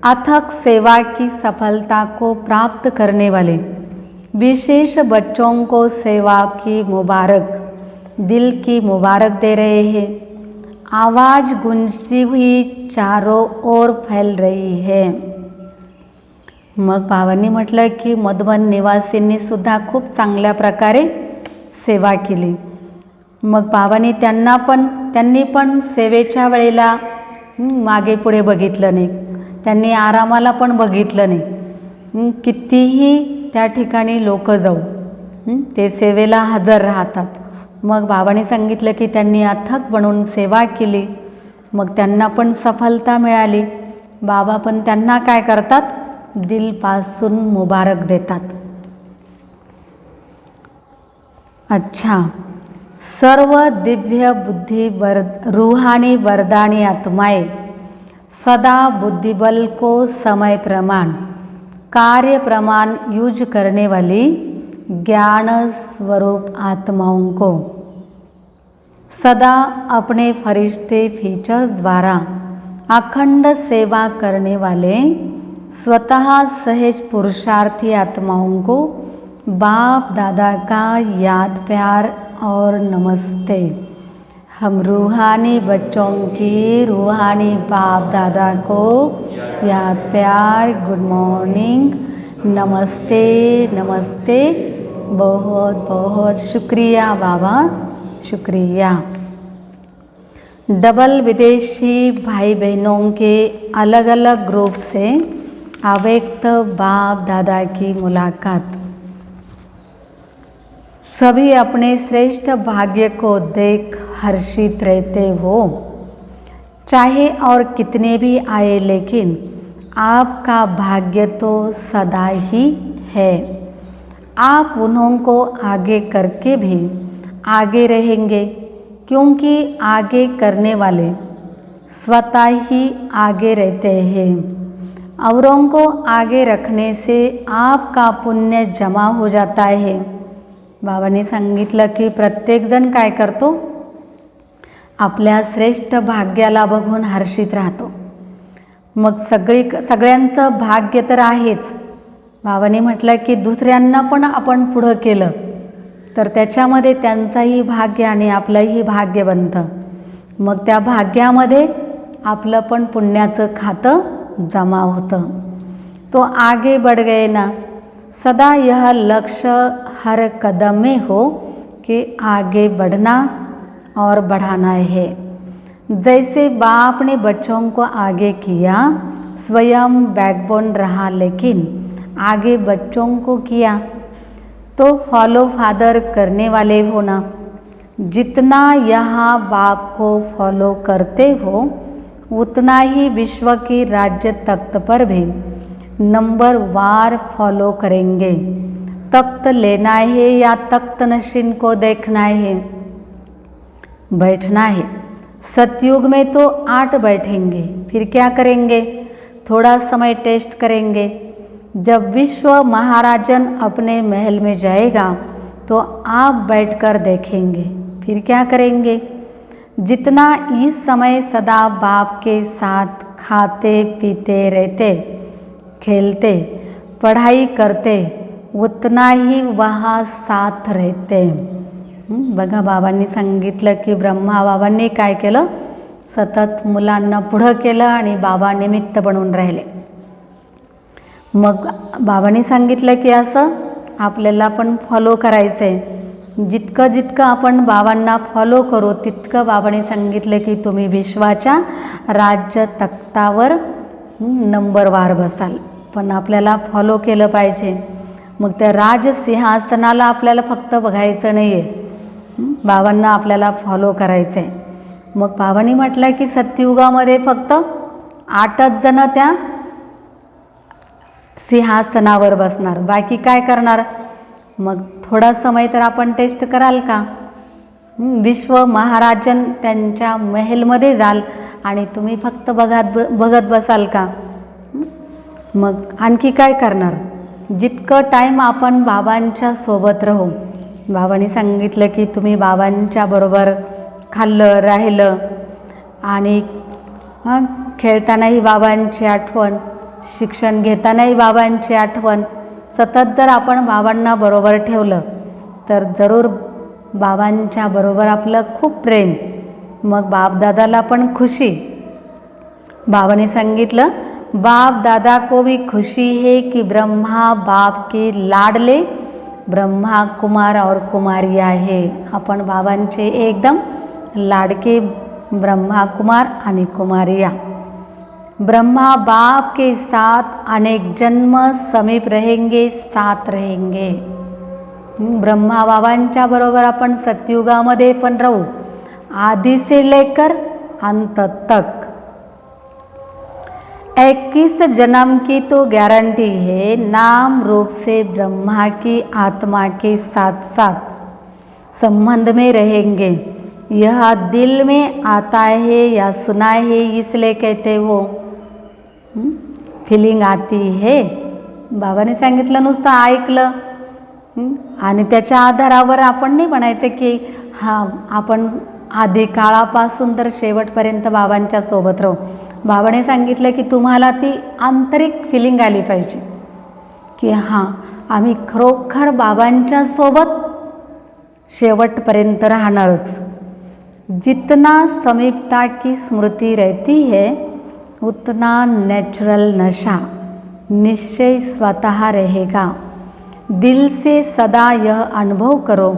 अथक सेवा की सफलता को प्राप्त करने वाले विशेष बच्चों को सेवा की मुबारक, दिल की मुबारक दे रहे हैं। आवाज़ गूंजती हुई चारों ओर फैल रही है। मग बाबांनी म्हटलं की मधुबन निवासींनी सुद्धा खूप चांगल्या प्रकारे सेवा केली। मग बाबांनी त्यांनी पण सेवेच्या वेळेला मागे पुढे बघितलं नाही, त्यांनी आरामाला पण बघितलं नाही। कितीही त्या ठिकाणी लोक जाऊ ते सेवेला हजर राहतात। मग बाबांनी सांगितलं की त्यांनी अथक बनवून सेवा केली, मग त्यांना पण सफलता मिळाली। बाबा पण त्यांना काय करतात, दिलपासून मुबारक देतात। अच्छा, सर्व दिव्य बुद्धि रूहानी वरदानी आत्माएं सदा बुद्धिबल को समय प्रमाण, कार्य प्रमाण यूज करने वाली ज्ञान स्वरूप आत्माओं को सदा अपने फरिश्ते फीचर्स द्वारा अखंड सेवा करने वाले स्वतः सहज पुरुषार्थी आत्माओं को बाप दादा का याद प्यार और नमस्ते। हम रूहानी बच्चों की रूहानी बाप दादा को याद प्यार, गुड मॉर्निंग, नमस्ते नमस्ते, बहुत बहुत शुक्रिया बाबा, शुक्रिया। डबल विदेशी भाई बहनों के अलग अलग ग्रुप से अव्यक्त बाप दादा की मुलाकात। सभी अपने श्रेष्ठ भाग्य को देख हर्षित रहते हो। चाहे और कितने भी आए, लेकिन आपका भाग्य तो सदा ही है। आप उन्हों को आगे करके भी आगे रहेंगे, क्योंकि आगे करने वाले स्वतः ही आगे रहते हैं। औरों को आगे रखने से आपका पुण्य जमा हो जाता है। बाबांनी सांगितलं की प्रत्येकजण काय करतो, आपल्या श्रेष्ठ भाग्याला बघून हर्षित राहतो। मग सगळ्यांचं भाग्य तर आहेच। बाबांनी म्हटलं की दुसऱ्यांना पण आपण पुढं केलं तर त्याच्यामध्ये त्यांचंही भाग्य आणि आपलंही भाग्य बनतं। मग त्या भाग्यामध्ये आपलं पण पुण्याचं खातं जमा होतं। तो आगे बढ़ गए ना, सदा यह लक्ष्य हर कदम में हो कि आगे बढ़ना और बढ़ाना है। जैसे बाप ने बच्चों को आगे किया, स्वयं बैकबोन रहा, लेकिन आगे बच्चों को किया, तो फॉलो फादर करने वाले होना। जितना यहाँ बाप को फॉलो करते हो, उतना ही विश्व की राज्य तख्त पर भी नंबर वार फॉलो करेंगे। तख्त लेना है या तख्त नशीन को देखना है, बैठना है। सतयुग में तो 8 बैठेंगे, फिर क्या करेंगे, थोड़ा समय टेस्ट करेंगे। जब विश्व महाराजन अपने महल में जाएगा तो आप बैठकर देखेंगे, फिर क्या करेंगे। जितना इस समय सदा बाप के साथ खाते पीते रहते, खेलते, पढ़ाई करते, उतना ही वहाँ साथ रहते। बघा बाबांनी सांगितलं की ब्रह्मा बाबांनी काय केलं, सतत मुलांना पुढं केलं आणि बाबा निमित्त बनून राहिले। मग बाबांनी सांगितलं की असं आपल्याला पण फॉलो करायचं आहे। जितकं जितकं आपण बाबांना फॉलो करू तितकं बाबांनी सांगितलं की तुम्ही विश्वाच्या राज्य तख्तावर नंबरवार बसाल। पण आपल्याला फॉलो केलं पाहिजे। मग त्या राजसिंहासनाला आपल्याला फक्त बघायचं नाही आहे, बाबांना आपल्याला फॉलो करायचं आहे। मग बाबांनी म्हटलं की सत्ययुगामध्ये फक्त 8च जण त्या सिंहासनावर बसणार, बाकी काय करणार। मग थोडा समय तर आपण टेस्ट कराल का, विश्व महाराजन त्यांच्या महलमध्ये जाल आणि तुम्ही फक्त बघत बसाल का। मग आणखी काय करणार। जितकं टाईम आपण बाबांच्या सोबत राहू, बाबांनी सांगितलं की तुम्ही बाबांच्या बरोबर खाल्लं राहिलं आणि खेळतानाही बाबांची आठवण, शिक्षण घेतानाही बाबांची आठवण, सतत जर आपण बाबांना बरोबर ठेवलं तर जरूर बाबांच्या बरोबर आपलं खूप प्रेम, मग बापदादाला पण खुशी। बाबांनी सांगितलं बाप दादा को भी खुशी है कि ब्रह्मा बाप के लाडले ब्रह्मा कुमार और कुमारिया है। आपण बाबांचे एकदम लाडके ब्रह्मा कुमार आणि कुमारिया। ब्रह्मा बाप के साथ अनेक जन्म समीप रहेंगे, साथ रहेंगे। ब्रह्मा बाबांच्या बरोबर आपण सतयुगामध्ये पण राहू, आदि से लेकर अंत तक। 21 जन्म की तो गारंटी है, नाम रूप से ब्रह्मा की आत्मा के साथ साथ संबंध में रहेंगे। यह दिल में आता है या सुना है इसलिए कहते हो, फिलिंग आती है। बाबाने सांगितलं नुसतं ऐकलं आणि त्याच्या आधारावर आपण नाही म्हणायचं की हां आपण आधी काळापासून तर शेवटपर्यंत बाबांच्या सोबत राहू। बाबाने सांगितलं की तुम्हाला ती आंतरिक फिलिंग आली पाहिजे की हां आम्ही खरोखर बाबांच्या सोबत शेवटपर्यंत राहणारच। जितना समीपता की स्मृति रहती है उतना नेचुरल नशा निश्चय स्वतः रहेगा। दिल से सदा यह अनुभव करो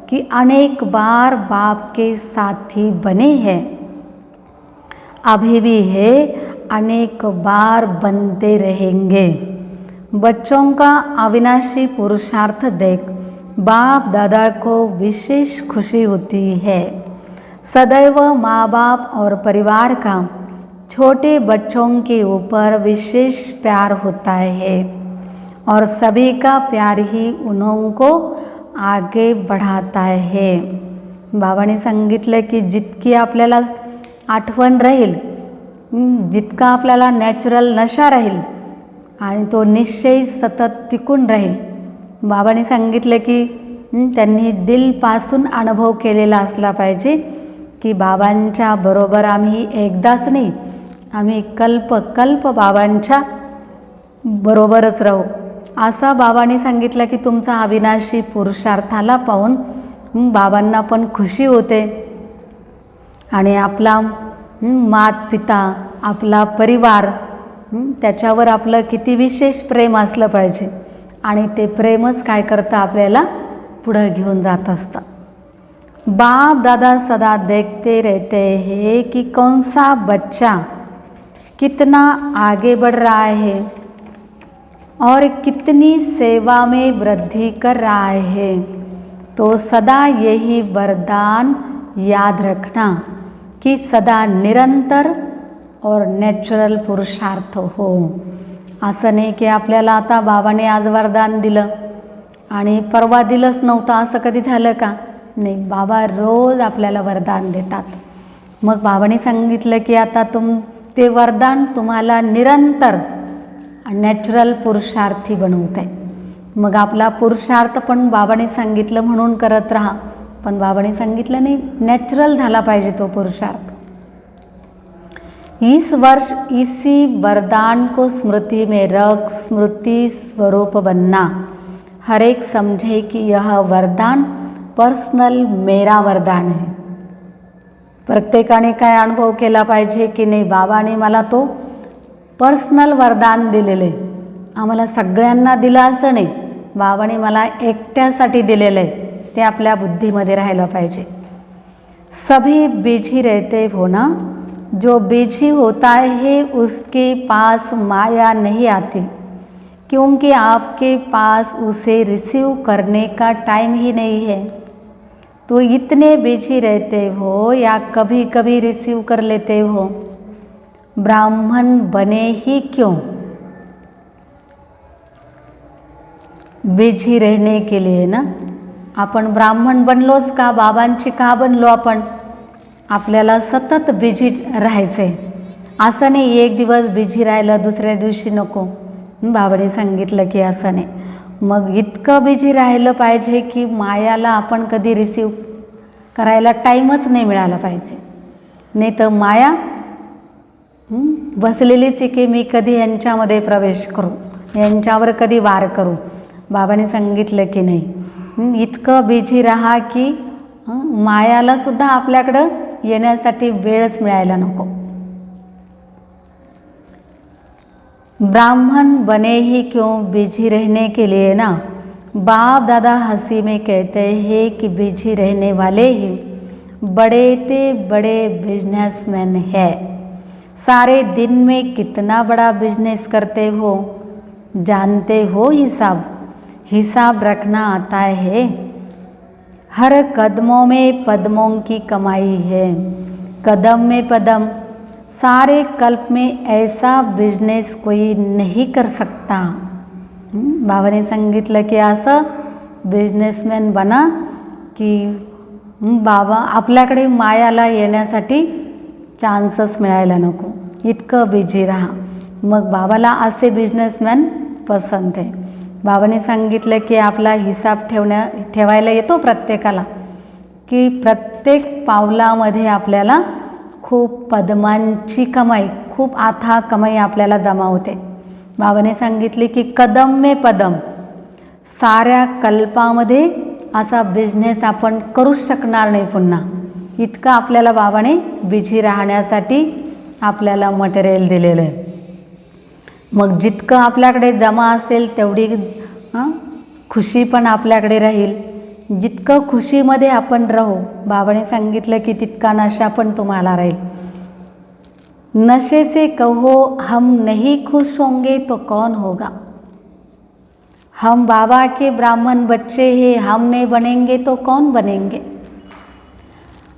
कि अनेक बार बाप के साथी बने हैं, अभी भी है, अनेक बार बनते रहेंगे। बच्चों का अविनाशी पुरुषार्थ देख बाप दादा को विशेष खुशी होती है। सदैव माँ बाप और परिवार का छोटे बच्चों के ऊपर विशेष प्यार होता है और सभी का प्यार ही उनको आगे बढ़ाता है. बाबांनी सांगितलं की जितकी आपल्याला आठवण राहील, जितका आपल्याला नॅचरल नशा राहील आणि तो निश्चय सतत टिकून राहील. बाबांनी सांगितलं की त्यांनी दिलपासून अनुभव केलेला असला पाहिजे की बाबांच्या बरोबर आम्ही एकदाच नाही, आम्ही कल्प कल्प बाबांच्या बरोबरच राहू. असा बाबांनी सांगितलं की तुमचा अविनाशी पुरुषार्थाला पाहून बाबांना पण खुशी होते आणि आपला माता-पिता, आपला परिवार, त्याच्यावर आपलं किती विशेष प्रेम असलं पाहिजे आणि ते प्रेमच काय करतं आपल्याला पुढं घेऊन जात असतं. बाप दादा सदा देखते रहते हैं कि कौन सा बच्चा कितना आगे बढ़ रहा है और कितनी सेवा में वृद्धि कर रहा है. तो सदा यही वरदान याद रखना कि सदा निरंतर और नॅचरल पुरुषार्थ हो. असं नाही की आपल्याला आता बाबाने आज वरदान दिलं आणि परवा दिलंच नव्हतं, असं कधी झालं का? नाही, बाबा रोज आपल्याला वरदान देतात. मग बाबाने सांगितलं की आता ते वरदान तुम्हाला निरंतर नॅचरल पुरुषार्थी बनवतं आहे. मग आपला पुरुषार्थ पण बाबाने सांगितलं म्हणून करत राहा, पण बाबाने सांगितलं नाही, नॅचरल झाला पाहिजे तो पुरुषार्थ. इस वर्ष इसी वरदान को स्मृति में रख स्मृति स्वरूप बनना. हर एक समझे कि यह वरदान पर्सनल मेरा वरदान है. प्रत्येकाने काय अनुभव केला पाहिजे की नाही, बाबाने मला तो पर्सनल वरदान दिलेलं आहे. आम्हाला सगळ्यांना दिलं असं नाही, बाबाने मला एकट्यासाठी दिलेलं आहे, ते आपल्या बुद्धीमध्ये राहिलं पाहिजे. सभी बिजी रहते हो ना, जो बिजी होता है उसके पास माया नहीं आती, क्योंकि आपके पास उसे रिसीव करने का टाइम ही नहीं है. तो इतने बिजी रहते हो या कभी कभी रिसीव कर लेते हो. ब्राह्मण बने ही क्यों? बिजी रहने के लिए ना. आपण ब्राह्मण बनलोच का? बाबांची का बनलो आपण? आपल्याला सतत बिजी राहायचे. असं नाही एक दिवस बिजी राहिलं दुसऱ्या दिवशी नको. बाबाने सांगितलं की असं नाही. मग इतकं बिजी राहिलं पाहिजे की मायाला आपण कधी रिसीव करायला टाईमच नाही मिळाला पाहिजे. नाही तर माया बसलेलीच की मी कधी यांच्यामध्ये प्रवेश करू, यांच्यावर कधी वार करू. बाबाने सांगितलं की नाही, इतकं बिजी राहा की मायाला सुद्धा आपल्याकडं येण्यासाठी वेळच मिळायला नको. ब्राह्मण बने ही क्यों? बिजी रहने के लिए ना. बाप दादा हंसी में कहते हैं कि बिजी रहने वाले ही बड़े ते बड़े बिजनेसमैन है. सारे दिन में कितना बड़ा बिजनेस करते हो, जानते हो? हिसाब रखना आता है. हर कदमों में पद्मों की कमाई है. कदम में पदम. सारे कल्प में ऐसा बिजनेस कोई नहीं कर सकता. बाबाने सांगितलं की असं बिझनेसमॅन बना की बाबा आपल्याकडे मायाला येण्यासाठी चान्सच मिळायला नको, इतकं बिजी राहा. मग बाबाला असे बिझनेसमॅन पसंत आहे. बाबाने सांगितलं की आपला हिसाब ठेवायला येतो प्रत्येकाला, की प्रत्येक पावलामध्ये आपल्याला खूप पद्मांची कमाई, खूप अथाह कमाई आपल्याला जमा होते. बाबाने सांगितले की कदम में पदम. साऱ्या कल्पामध्ये असा बिझनेस आपण करूच शकणार नाही पुन्हा. इतकं आपल्याला बाबाने बिझी राहण्यासाठी आपल्याला मटेरियल दिलेलं आहे. मग जितकं आपल्याकडे जमा असेल तेवढी खुशी पण आपल्याकडे राहील. जितकं खुशीमध्ये आपण राहू, बाबाने सांगितलं की तितका नशा पण तुम्हाला राहील. नशे से कहो हम नहीं खुश होंगे तो कौन होगा. हम बाबा के ब्राह्मण बच्चे हैं, हम नहीं बनेंगे तो कौन बनेंगे.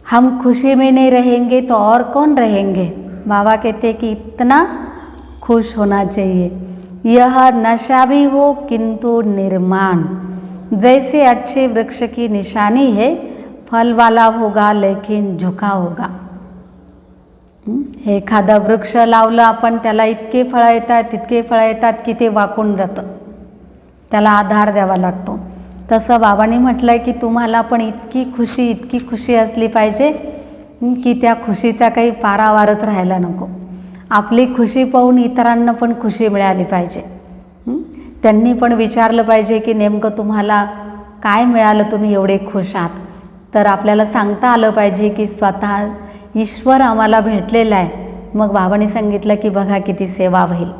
हम खुशी में नहीं रहेंगे तो और कौन रहेंगे. बाबा कहते कि इतना खुश होना चाहिए। यह नशा भी हो किंतु निर्माण, जैसे अच्छे वृक्ष की निशानी है, फल वाला होगा लेकिन झुका होगा। एखादा वृक्ष लावलं आपण, त्याला इतके फळं येतात तितके फळं येतात की ते वाकून जातं, त्याला आधार द्यावा लागतो। तसं बाबांनी म्हटलं आहे की तुम्हाला पण इतकी खुशी असली पाहिजे की त्या खुशीचा काही पारावारच राहायला नको। आपली खुशी पाहून इतरांना पण खुशी मिळाली पाहिजे। त्यांनी पण विचारलं पाहिजे की नेमकं तुम्हाला काय मिळालं, तुम्ही एवढे खुश आहात। तर आपल्याला सांगता आलं पाहिजे की स्वतः ईश्वर आम्हाला भेटलेला आहे। मग बाबांनी सांगितलं की बघा किती सेवा होईल।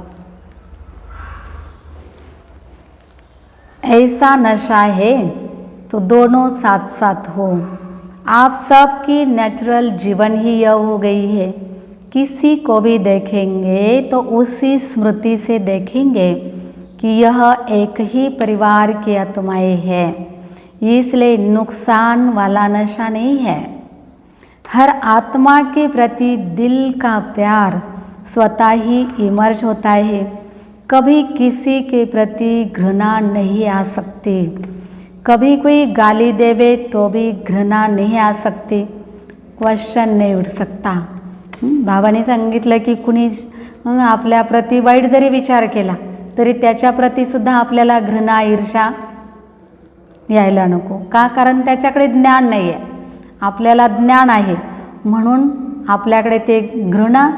ऐसा नशा है तो दोनों साथ साथ हो। आप सबकी नेचुरल जीवन ही यह हो गई है, किसी को भी देखेंगे तो उसी स्मृति से देखेंगे कि यह एक ही परिवार की आत्माएं हैं, इसलिए नुकसान वाला नशा नहीं है। हर आत्मा के प्रति दिल का प्यार स्वतः ही इमर्ज होता है, कभी किसी के प्रति घृणा नहीं आ सकती। कभी कोई गाली देवे तो भी घृणा नहीं आ सकती, क्वेश्चन नहीं उठ सकता। बाबांनी सांगितलं की कुणी आपल्याप्रती वाईट जरी विचार केला तरी त्याच्याप्रती सुद्धा आपल्याला घृणा ईर्षा यायला नको। का? कारण त्याच्याकडे ज्ञान नाही आहे, आपल्याला ज्ञान आहे, म्हणून आपल्याकडे ते घृणा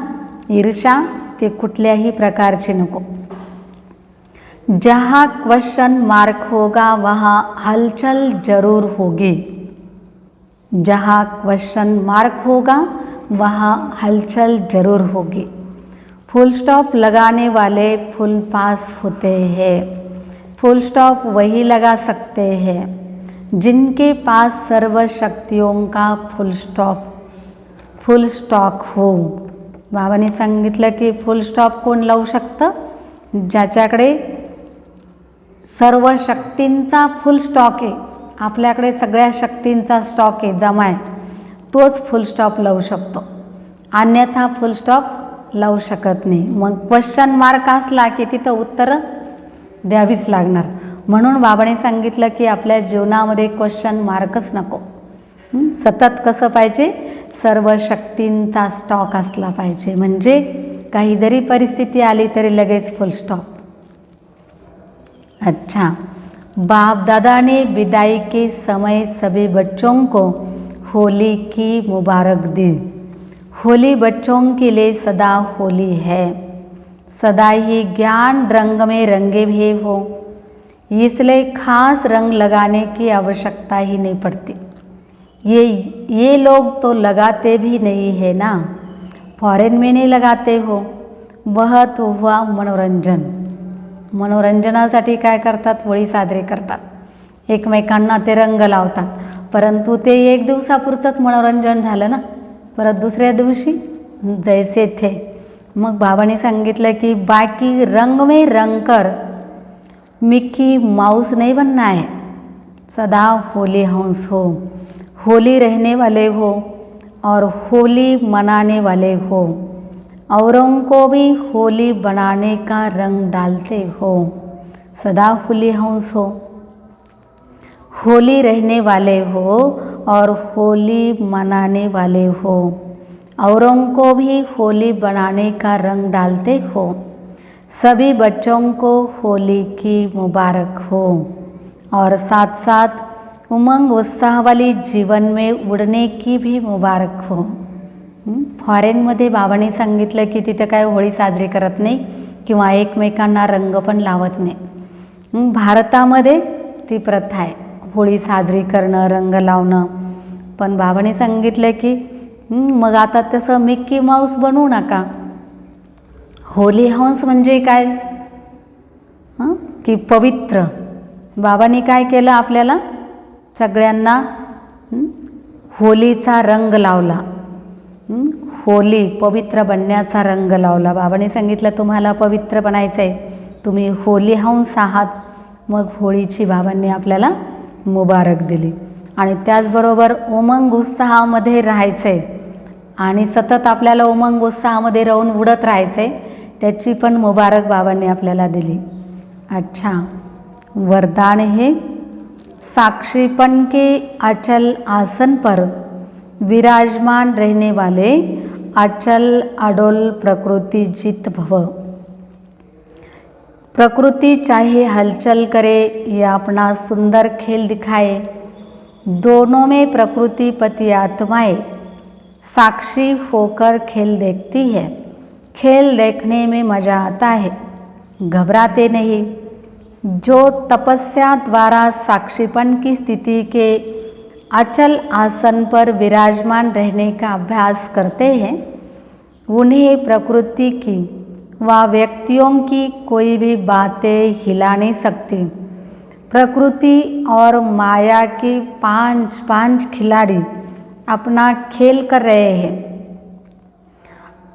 ईर्षा ते कुठल्याही प्रकारची नको। जहाँ क्वेश्चन मार्क होगा वहाँ हलचल जरूर होगी। जहाँ क्वेश्चन मार्क होगा वहाँ हलचल जरूर होगी। फुल स्टॉप लगाने वाले फुल पास होते हैं। फुल स्टॉप वही लगा सकते हैं जिनके पास सर्व शक्तियों का फुल स्टॉक हो। बाबांनी सांगितलं की फुल स्टॉप कोण लावू शकतं? ज्याच्याकडे सर्व शक्तींचा फुल स्टॉक आहे, आपल्याकडे सगळ्या शक्तींचा स्टॉक आहे, जमा आहे, तोच फुल स्टॉप लावू शकतो, अन्यथा फुल स्टॉप लावू शकत नाही। मग क्वेश्चन मार्क असला की तिथं उत्तरं द्यावीच लागणार। म्हणून बाबांनी सांगितलं की आपल्या जीवनामध्ये क्वेश्चन मार्कच नको। सतत कसं पाहिजे? सर्व शक्तींचा स्टॉक असला पाहिजे, म्हणजे काही जरी परिस्थिती आली तरी लगेच फुल स्टॉप। अच्छा, बाप दादा ने विदाई के समय सभी बच्चों को होली की मुबारक दी। होली बच्चों के लिए सदा होली है, सदा ही ज्ञान रंग में रंगे हुए हो, इसलिए खास रंग लगाने की आवश्यकता ही नहीं पड़ती। ये लोग तो लगाते भी नहीं है ना, फॉरेन में नहीं लगाते हो। वह तो हुआ मनोरंजन। मनोरंजनासाठी काय करतात? होळी साजरी करतात, एकमेकांना ते रंग लावतात, परंतु ते एक दिवसापुरतंच मनोरंजन झालं ना, परत दुसऱ्या दिवशी जैसे थे। मग बाबांनी सांगितलं की बाकी रंग में रंग कर मिक्की माउस नहीं बनना है, सदा होली हंस हो, होली रहने वाले हो और होली मनाने वाले हो, औरों को भी होली बनाने का रंग डालते हो, सदा होली हंस हो, होली रहने वाले हो और होली मनाने वाले हो, औरों को भी होली बनाने का रंग डालते हो। सभी बच्चों को होली की मुबारक हो और साथ साथ उमंग उत्साह वाली जीवन में उड़ने की भी मुबारक हो। फॉरेनमध्ये बाबांनी सांगितलं की तिथे काय होळी साजरी करत नाही किंवा एकमेकांना रंग पण लावत नाही। भारतामध्ये ती प्रथा आहे, होळी साजरी करणं, रंग लावणं। पण बाबांनी सांगितलं की मग आता तसं मिक्की माऊस बनवू नका। होली हंस म्हणजे काय? की पवित्र। बाबांनी काय केलं? आपल्याला सगळ्यांना होलीचा रंग लावला, होली पवित्र बनण्याचा रंग लावला। बाबांनी सांगितलं तुम्हाला पवित्र बनायचं आहे, तुम्ही होली हंस आहात। मग होळीची बाबांनी आपल्याला मुबारक दिली आणि त्याचबरोबर उमंग उत्साहामध्ये राहायचं आहे, आणि सतत आपल्याला उमंग उत्साहामध्ये राहून उडत राहायचं आहे, त्याची पण मुबारक बाबांनी आपल्याला दिली. अच्छा, वरदान है साक्षीपन के अचल आसन पर विराजमान रहने वाले अचल अडोल प्रकृति जित भव. प्रकृति चाहे हलचल करे या अपना सुंदर खेल दिखाए, दोनों में प्रकृति पति आत्माएं साक्षी होकर खेल देखती है. खेल देखने में मज़ा आता है, घबराते नहीं. जो तपस्या द्वारा साक्षीपन की स्थिति के अचल आसन पर विराजमान रहने का अभ्यास करते हैं, उन्हें प्रकृति की व व्यक्तियों की कोई भी बातें हिला नहीं सकती. प्रकृति और माया के पांच खिलाड़ी अपना खेल कर रहे हैं.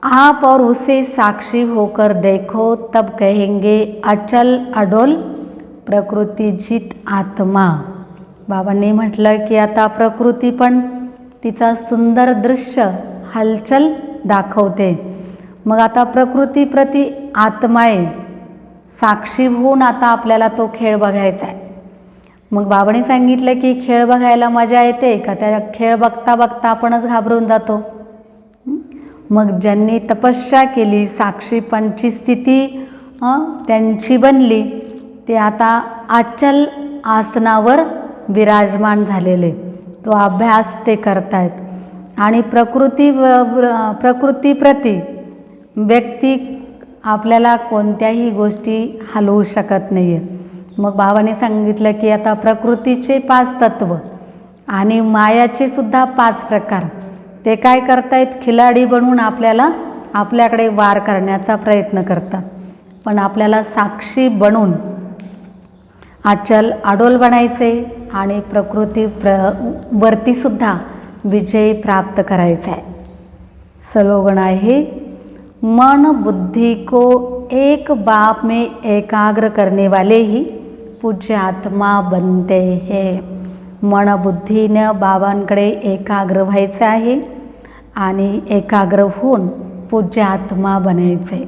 आप और उसे साक्षी होकर देखो, तब कहेंगे अचल अडोल प्रकृतीजित आत्मा. बाबांनी म्हटलं की आता प्रकृती पण तिचा सुंदर दृश्य हलचल दाखवते. मग आता प्रकृतीप्रती आत्माए साक्षी होऊन आता आपल्याला तो खेळ बघायचा आहे. मग बाबांनी सांगितलं की खेळ बघायला मजा येते का, त्या खेळ बघता बघता आपणच घाबरून जातो. मग ज्यांनी तपस्या केली, साक्षीपणची स्थिती त्यांची बनली, ते आता अचल आसनावर विराजमान झालेले, तो अभ्यास ते करतायत. आणि प्रकृतीप्रती व्यक्ती आपल्याला कोणत्याही गोष्टी हलवू शकत नाही आहे. मग बाबांनी सांगितलं की आता प्रकृतीचे 5 तत्व आणि मायाचे सुद्धा 5 प्रकार, ते काय करतायत, खिलाडी बनवून आपल्याकडे वार करण्याचा प्रयत्न करतात. पण आपल्याला साक्षी बनून अचल अडोल बनायचे आणि वरतीसुद्धा विजय प्राप्त करायचा आहे. स्लोगन आहे, मन बुद्धि को एक बाप में एकाग्र करने वाले ही पूज्य आत्मा बनते हैं. मन बुद्धीनं बाबांकडे एकाग्र व्हायचं आहे आणि एकाग्र होऊन पूज्य आत्मा बनायचे.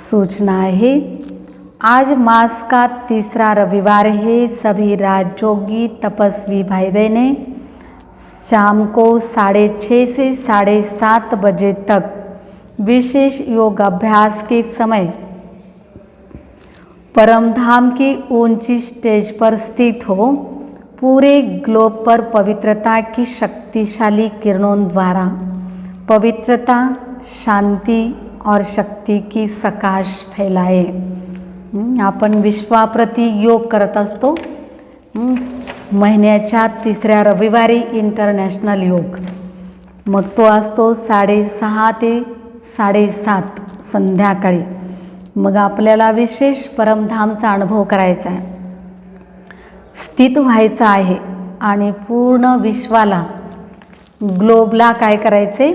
सूचना है, आज मास का 3रा रविवार है. सभी राजयोगी तपस्वी भाई बहनें शाम को 6:30 से 7:30 बजे तक विशेष योग अभ्यास के समय परमधाम की ऊंची स्टेज पर स्थित हो. पूरे ग्लोब पर पवित्रता की शक्तिशाली किरणों द्वारा पवित्रता, शांति और शक्ति की सकाश फैलाए. आपण विश्वाप्रती योग करत असतो. महिन्याच्या 3ऱ्या रविवारी इंटरनॅशनल योग, मग तो असतो 6:30 ते 7:30 संध्याकाळी. मग आपल्याला विशेष परमधामचा अनुभव करायचा आहे, स्थित व्हायचं आहे आणि पूर्ण विश्वाला, ग्लोबला काय करायचे,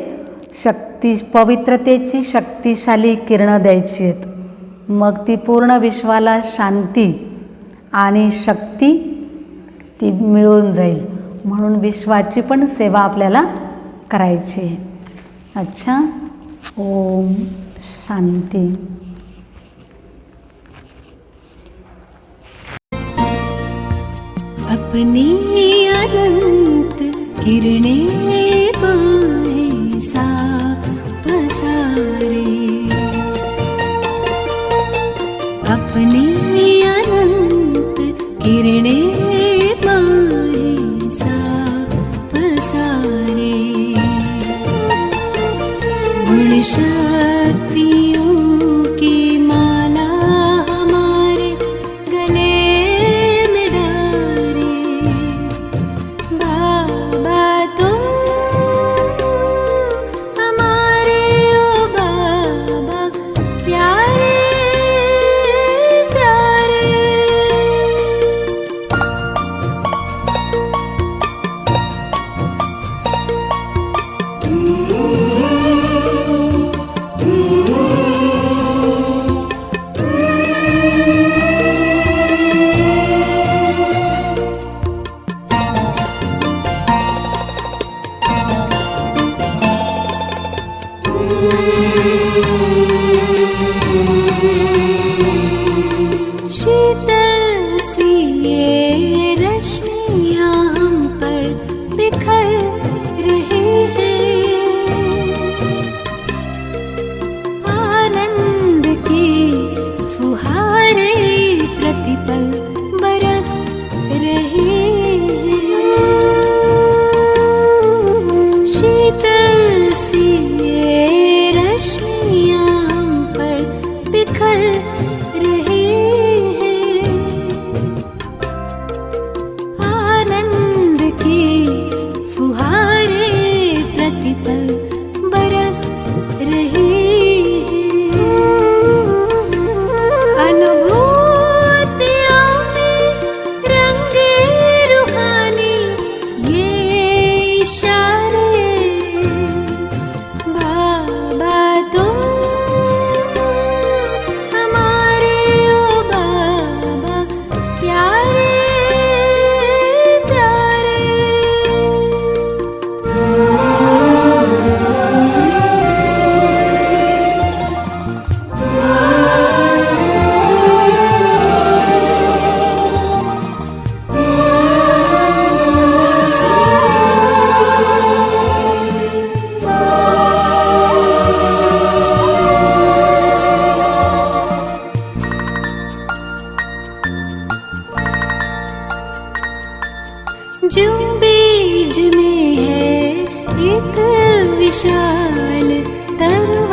पवित्रतेची शक्तिशाली किरणं द्यायची आहेत. मग ती पूर्ण विश्वाला शांती आणि शक्ती ती मिळून जाईल. म्हणून विश्वाची पण सेवा आपल्याला करायची आहे. अच्छा, ओम शांती. अपनी अनंत किरणें पाए सा पसारे. अपनी अनंत किरणें पाए सा पसारे. गुण शक्तियों की माला हमारे गले में डारे. बाबा तुम हमारे, ओ बाबा प्यारे प्यारे. जो बीज में है एक विशाल तरवा